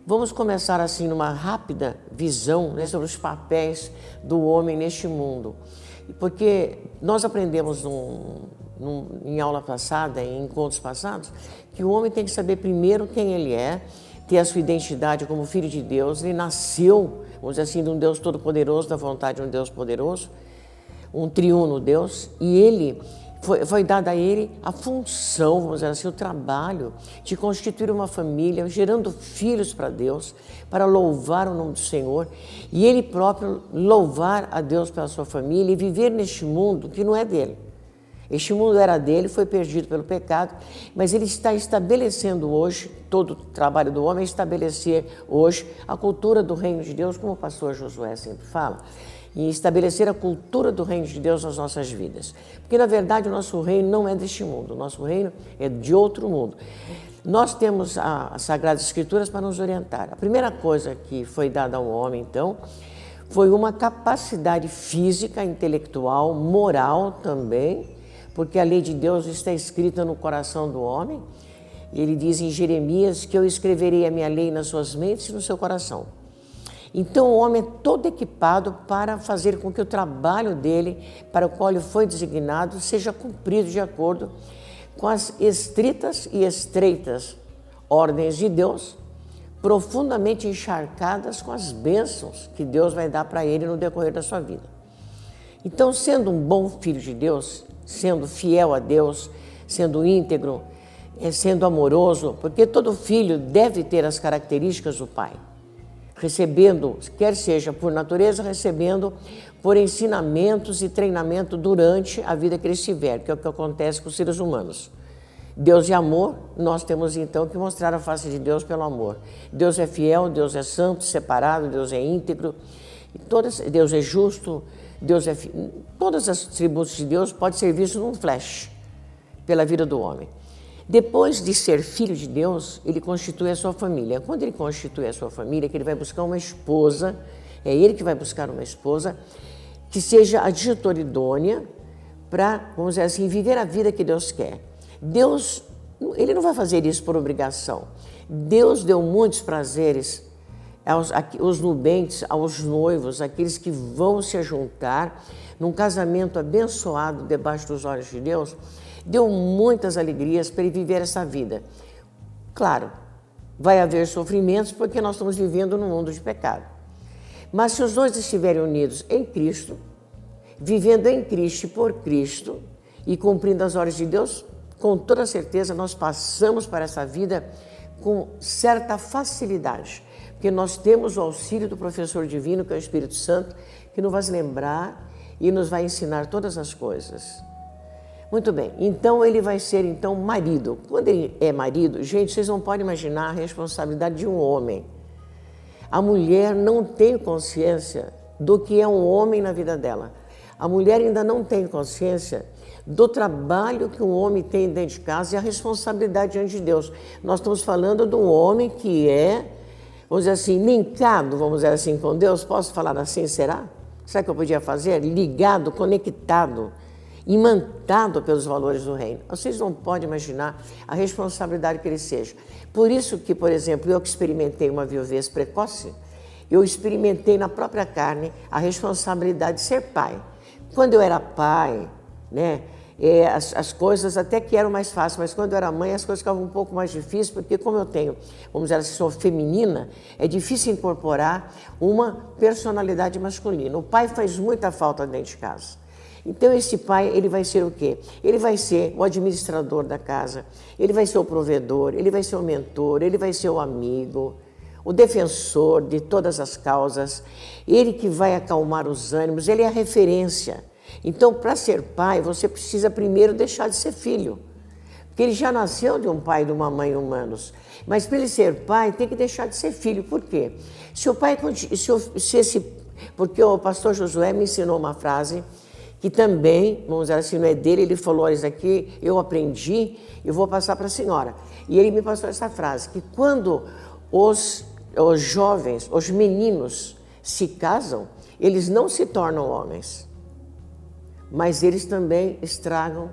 Vamos começar assim numa rápida visão, né, sobre os papéis do homem neste mundo. Porque nós aprendemos em aula passada, em encontros passados, que o homem tem que saber primeiro quem ele é, ter a sua identidade como filho de Deus. Ele nasceu, vamos dizer assim, de um Deus todo-poderoso, da vontade de um Deus poderoso, um triuno Deus, e ele foi dada a ele a função, vamos dizer assim, o trabalho de constituir uma família, gerando filhos para Deus, para louvar o nome do Senhor, e ele próprio louvar a Deus pela sua família e viver neste mundo que não é dele. Este mundo era dele, foi perdido pelo pecado, mas ele está estabelecendo hoje, todo o trabalho do homem é estabelecer hoje a cultura do reino de Deus, como o pastor Josué sempre fala, e estabelecer a cultura do reino de Deus nas nossas vidas. Porque, na verdade, o nosso reino não é deste mundo, o nosso reino é de outro mundo. Nós temos as Sagradas Escrituras para nos orientar. A primeira coisa que foi dada ao homem, então, foi uma capacidade física, intelectual, moral também, porque a lei de Deus está escrita no coração do homem. Ele diz em Jeremias que eu escreverei a minha lei nas suas mentes e no seu coração. Então o homem é todo equipado para fazer com que o trabalho dele, para o qual ele foi designado, seja cumprido de acordo com as estritas e estreitas ordens de Deus, profundamente encharcadas com as bênçãos que Deus vai dar para ele no decorrer da sua vida. Então, sendo um bom filho de Deus, sendo fiel a Deus, sendo íntegro, sendo amoroso, porque todo filho deve ter as características do pai, recebendo, quer seja por natureza, recebendo por ensinamentos e treinamento durante a vida que eles tiverem, que é o que acontece com os seres humanos. Deus é amor, nós temos então que mostrar a face de Deus pelo amor. Deus é fiel, Deus é santo, separado, Deus é íntegro, Deus é justo, todos os atributos de Deus podem ser vistos num flash pela vida do homem. Depois de ser filho de Deus, ele constitui a sua família. Quando ele constitui a sua família, que ele vai buscar uma esposa, é ele que vai buscar uma esposa que seja adjutora idônea para, vamos dizer assim, viver a vida que Deus quer. Deus, ele não vai fazer isso por obrigação. Deus deu muitos prazeres aos nubentes, aos noivos, aqueles que vão se juntar num casamento abençoado debaixo dos olhos de Deus. Deu muitas alegrias para ele viver essa vida. Claro, vai haver sofrimentos porque nós estamos vivendo num mundo de pecado. Mas se os dois estiverem unidos em Cristo, vivendo em Cristo e por Cristo e cumprindo as ordens de Deus, com toda certeza nós passamos para essa vida com certa facilidade, porque nós temos o auxílio do professor divino, que é o Espírito Santo, que nos vai lembrar e nos vai ensinar todas as coisas. Muito bem, então ele vai ser marido. Quando ele é marido, gente, vocês não podem imaginar a responsabilidade de um homem. A mulher não tem consciência do que é um homem na vida dela. A mulher ainda não tem consciência do trabalho que um homem tem dentro de casa e a responsabilidade diante de Deus. Nós estamos falando de um homem que é, vamos dizer assim, linkado, vamos dizer assim, com Deus. Posso falar assim, será? Será que eu podia fazer? Ligado, conectado, imantado pelos valores do reino. Vocês não podem imaginar a responsabilidade que ele seja. Por isso que, por exemplo, eu que experimentei uma viuvez precoce, eu experimentei na própria carne a responsabilidade de ser pai. Quando eu era pai, né, as coisas até que eram mais fáceis, mas quando eu era mãe as coisas ficavam um pouco mais difíceis, porque como eu tenho, vamos dizer assim, sou feminina, é difícil incorporar uma personalidade masculina. O pai faz muita falta dentro de casa. Então esse pai, ele vai ser o quê? Ele vai ser o administrador da casa, ele vai ser o provedor, ele vai ser o mentor, ele vai ser o amigo, o defensor de todas as causas, ele que vai acalmar os ânimos, ele é a referência. Então, para ser pai, você precisa primeiro deixar de ser filho, porque ele já nasceu de um pai e de uma mãe humanos, mas para ele ser pai, tem que deixar de ser filho. Por quê? Porque o pastor Josué me ensinou uma frase que também, vamos dizer assim, não é dele, ele falou, olha, isso aqui eu aprendi, eu vou passar para a senhora. E ele me passou essa frase, que quando os jovens, os meninos se casam, eles não se tornam homens, mas eles também estragam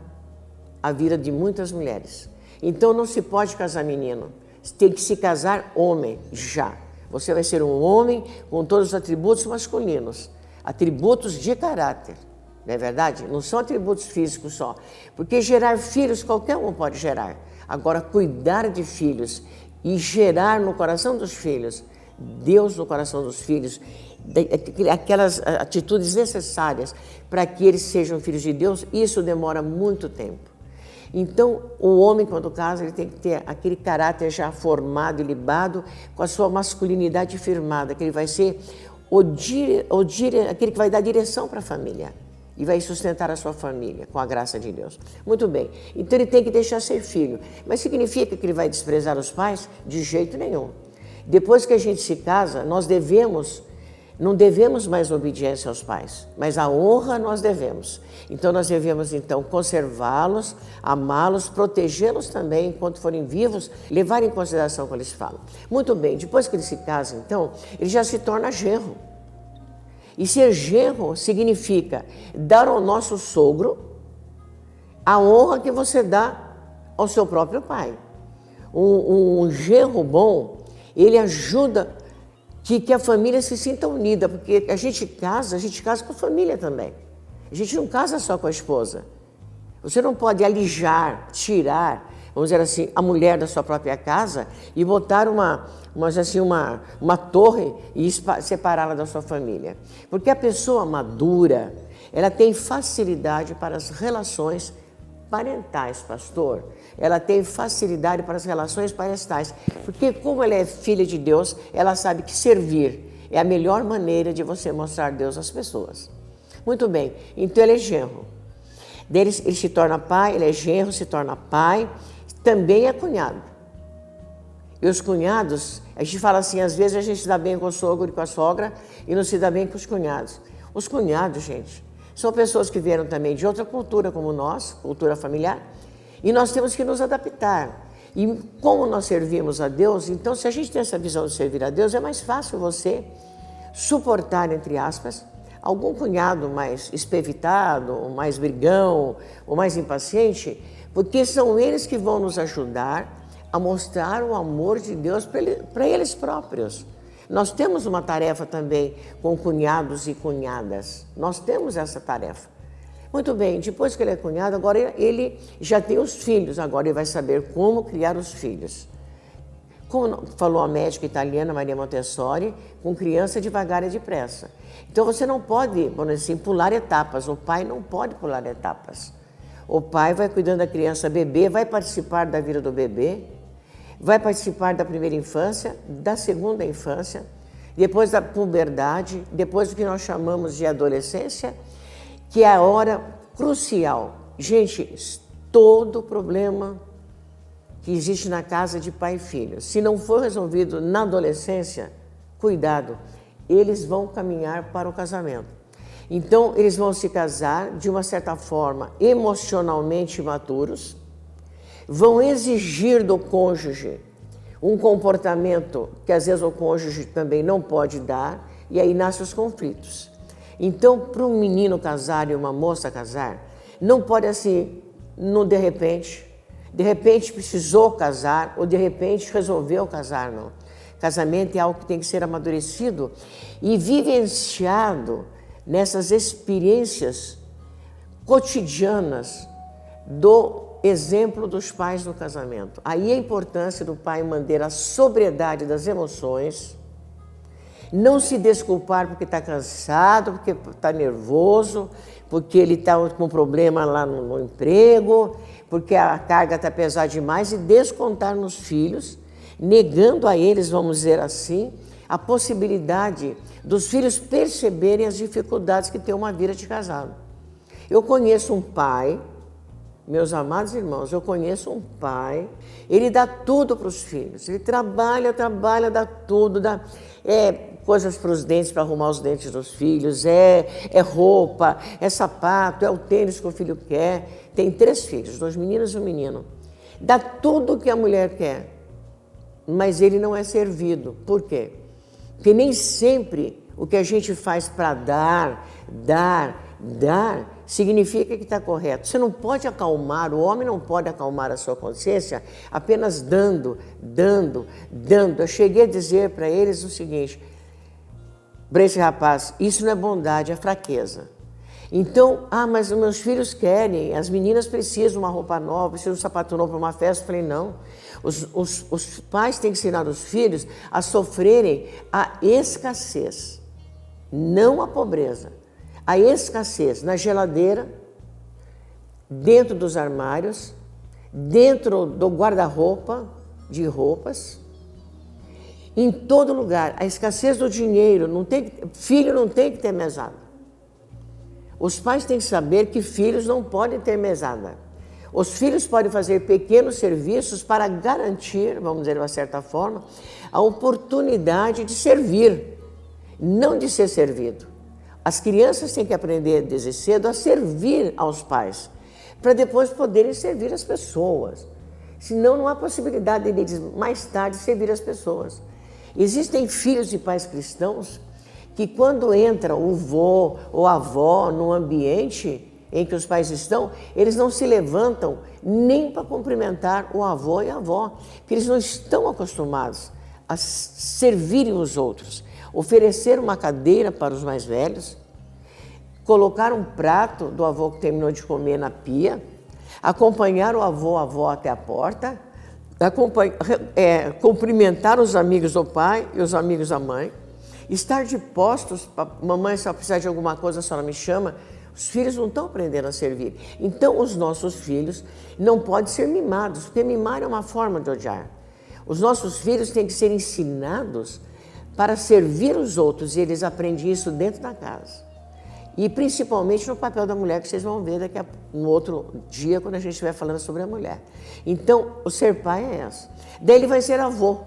a vida de muitas mulheres. Então não se pode casar menino, tem que se casar homem já. Você vai ser um homem com todos os atributos masculinos, atributos de caráter. Não é verdade? Não são atributos físicos só. Porque gerar filhos qualquer um pode gerar. Agora, cuidar de filhos e gerar no coração dos filhos, Deus no coração dos filhos, aquelas atitudes necessárias para que eles sejam filhos de Deus, isso demora muito tempo. Então, o homem, quando casa, ele tem que ter aquele caráter já formado e libado, com a sua masculinidade firmada, que ele vai ser aquele que vai dar direção para a família e vai sustentar a sua família com a graça de Deus. Muito bem, então ele tem que deixar ser filho. Mas significa que ele vai desprezar os pais? De jeito nenhum. Depois que a gente se casa, não devemos mais obediência aos pais, mas a honra nós devemos. Então nós devemos conservá-los, amá-los, protegê-los também enquanto forem vivos, levar em consideração o que eles falam. Muito bem, depois que ele se casa, então, ele já se torna genro. E ser genro significa dar ao nosso sogro a honra que você dá ao seu próprio pai. Um genro bom, ele ajuda que a família se sinta unida, porque a gente casa com a família também. A gente não casa só com a esposa. Você não pode alijar, tirar, vamos dizer assim, a mulher da sua própria casa e botar uma torre e separá-la da sua família. Porque a pessoa madura, ela tem facilidade para as relações parentais, pastor. Ela tem facilidade para as relações parentais, porque como ela é filha de Deus, ela sabe que servir é a melhor maneira de você mostrar Deus às pessoas. Muito bem, então ele é genro. Ele se torna pai, ele é genro, se torna pai, também é cunhado. E os cunhados, a gente fala assim, às vezes a gente se dá bem com o sogro e com a sogra e não se dá bem com os cunhados. Os cunhados, gente, são pessoas que vieram também de outra cultura como nós, cultura familiar, e nós temos que nos adaptar. E como nós servimos a Deus, então se a gente tem essa visão de servir a Deus, é mais fácil você suportar, entre aspas, algum cunhado mais espevitado, ou mais brigão, ou mais impaciente, porque são eles que vão nos ajudar a mostrar o amor de Deus para eles próprios. Nós temos uma tarefa também com cunhados e cunhadas. Nós temos essa tarefa. Muito bem, depois que ele é cunhado, agora ele já tem os filhos, agora ele vai saber como criar os filhos. Como falou a médica italiana Maria Montessori, com criança devagar e depressa. Então você não pode, vamos dizer assim, pular etapas, o pai não pode pular etapas. O pai vai cuidando da criança bebê, vai participar da vida do bebê, vai participar da primeira infância, da segunda infância, depois da puberdade, depois do que nós chamamos de adolescência, que é a hora crucial. Gente, todo problema que existe na casa de pai e filho, se não for resolvido na adolescência, cuidado, eles vão caminhar para o casamento. Então, eles vão se casar de uma certa forma emocionalmente maturos, vão exigir do cônjuge um comportamento que às vezes o cônjuge também não pode dar, e aí nascem os conflitos. Então, para um menino casar e uma moça casar, não pode assim, de repente precisou casar, ou de repente resolveu casar, não. Casamento é algo que tem que ser amadurecido e vivenciado nessas experiências cotidianas do exemplo dos pais no casamento. Aí a importância do pai manter a sobriedade das emoções, não se desculpar porque está cansado, porque está nervoso, porque ele está com problema lá no emprego, porque a carga está pesada demais, e descontar nos filhos, negando a eles, vamos dizer assim, a possibilidade dos filhos perceberem as dificuldades que tem uma vida de casado. Eu conheço um pai, meus amados irmãos, eu conheço um pai, ele dá tudo para os filhos, ele trabalha, dá tudo, dá coisas para os dentes, para arrumar os dentes dos filhos, é roupa, é sapato, é o tênis que o filho quer. Tem 3 filhos, 2 meninos e um menino. Dá tudo o que a mulher quer, mas ele não é servido. Por quê? Porque nem sempre o que a gente faz para dar, Dar significa que está correto. Você não pode acalmar, o homem não pode acalmar a sua consciência apenas dando. Eu cheguei a dizer para eles o seguinte, para esse rapaz, isso não é bondade, é fraqueza. Então, mas os meus filhos querem, as meninas precisam de uma roupa nova, precisam de um sapato novo para uma festa. Eu falei, não. Os pais têm que ensinar os filhos a sofrerem a escassez, não a pobreza. A escassez na geladeira, dentro dos armários, dentro do guarda-roupa, de roupas, em todo lugar. A escassez do dinheiro, filho não tem que ter mesada. Os pais têm que saber que filhos não podem ter mesada. Os filhos podem fazer pequenos serviços para garantir, vamos dizer de uma certa forma, a oportunidade de servir, não de ser servido. As crianças têm que aprender desde cedo a servir aos pais, para depois poderem servir as pessoas. Senão não há possibilidade de mais tarde servir as pessoas. Existem filhos de pais cristãos que quando entra o vô ou a avó no ambiente em que os pais estão, eles não se levantam nem para cumprimentar o avô e a avó, porque eles não estão acostumados a servirem os outros. Oferecer uma cadeira para os mais velhos, colocar um prato do avô que terminou de comer na pia, acompanhar o avô ou a avó até a porta, cumprimentar os amigos do pai e os amigos da mãe, estar de postos, mamãe, se ela precisar de alguma coisa, a senhora me chama. Os filhos não estão aprendendo a servir. Então, os nossos filhos não podem ser mimados, porque mimar é uma forma de odiar. Os nossos filhos têm que ser ensinados para servir os outros, e eles aprendem isso dentro da casa. E principalmente no papel da mulher, que vocês vão ver no outro dia, quando a gente estiver falando sobre a mulher. Então, o ser pai é essa. Daí ele vai ser avô.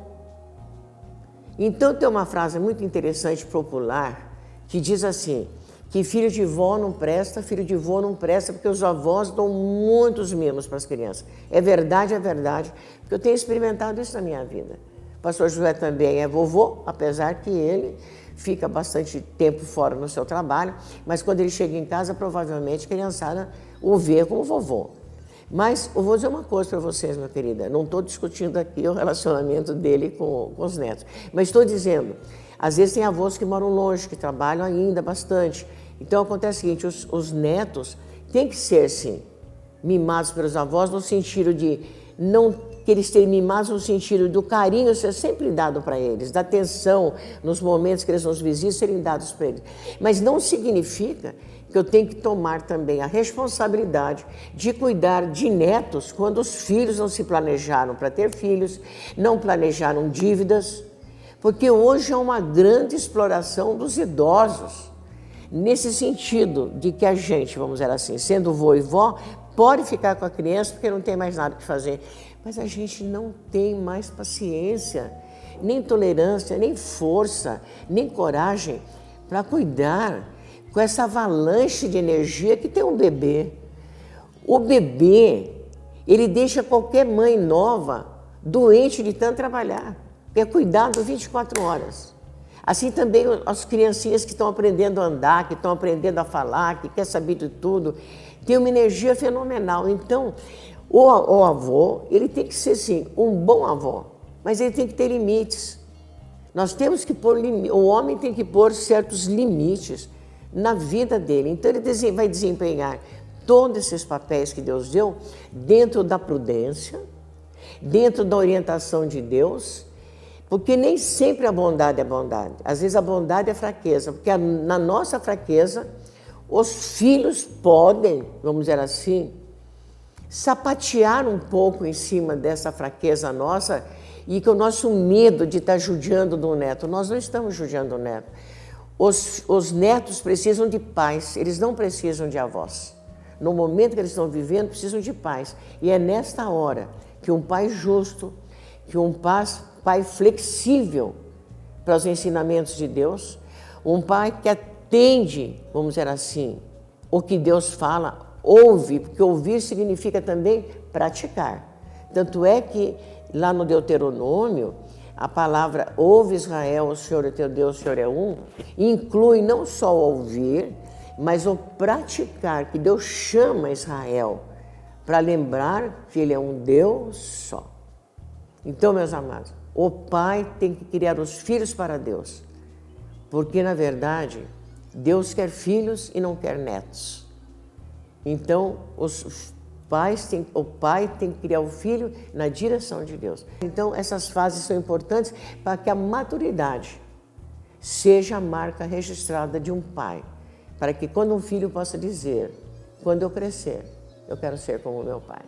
Então tem uma frase muito interessante, popular, que diz assim, que filho de vó não presta, porque os avós dão muitos mimos para as crianças. É verdade, porque eu tenho experimentado isso na minha vida. O pastor José também é vovô, apesar que ele fica bastante tempo fora no seu trabalho, mas quando ele chega em casa, provavelmente a criançada o vê como vovô. Mas eu vou dizer uma coisa para vocês, minha querida, não estou discutindo aqui o relacionamento dele com os netos, mas estou dizendo, às vezes tem avós que moram longe, que trabalham ainda bastante. Então acontece o seguinte, os netos têm que ser, sim, mimados pelos avós no sentido de não que eles serem mimados no sentido do carinho ser sempre dado para eles, da atenção nos momentos que eles nos visitam serem dados para eles. Mas não significa que eu tenho que tomar também a responsabilidade de cuidar de netos quando os filhos não se planejaram para ter filhos, não planejaram dívidas, porque hoje é uma grande exploração dos idosos, nesse sentido de que a gente, vamos dizer assim, sendo vô e vó, pode ficar com a criança porque não tem mais nada que fazer, mas a gente não tem mais paciência, nem tolerância, nem força, nem coragem para cuidar com essa avalanche de energia que tem um bebê. O bebê, ele deixa qualquer mãe nova doente de tanto trabalhar, porque é cuidado 24 horas. Assim também as criancinhas que estão aprendendo a andar, que estão aprendendo a falar, que quer saber de tudo, tem uma energia fenomenal. Então, o avô, ele tem que ser, sim, um bom avô, mas ele tem que ter limites. Nós temos que pôr limites, o homem tem que pôr certos limites na vida dele. Então ele vai desempenhar todos esses papéis que Deus deu dentro da prudência, dentro da orientação de Deus, porque nem sempre a bondade é bondade. Às vezes a bondade é fraqueza, porque na nossa fraqueza os filhos podem, vamos dizer assim, sapatear um pouco em cima dessa fraqueza nossa e que o nosso medo de estar judiando do neto. Nós não estamos judiando do neto. Os netos precisam de pais, eles não precisam de avós. No momento que eles estão vivendo, precisam de pais. E é nesta hora que um pai justo, que um pai flexível para os ensinamentos de Deus, um pai que atende, vamos dizer assim, o que Deus fala, ouve, porque ouvir significa também praticar. Tanto é que lá no Deuteronômio, a palavra ouve Israel, o Senhor é teu Deus, o Senhor é um, inclui não só ouvir, mas o praticar, que Deus chama Israel para lembrar que Ele é um Deus só. Então, meus amados, o pai tem que criar os filhos para Deus, porque, na verdade, Deus quer filhos e não quer netos. Então, o pai tem que criar o filho na direção de Deus. Então, essas fases são importantes para que a maturidade seja a marca registrada de um pai, para que quando um filho possa dizer, quando eu crescer, eu quero ser como meu pai.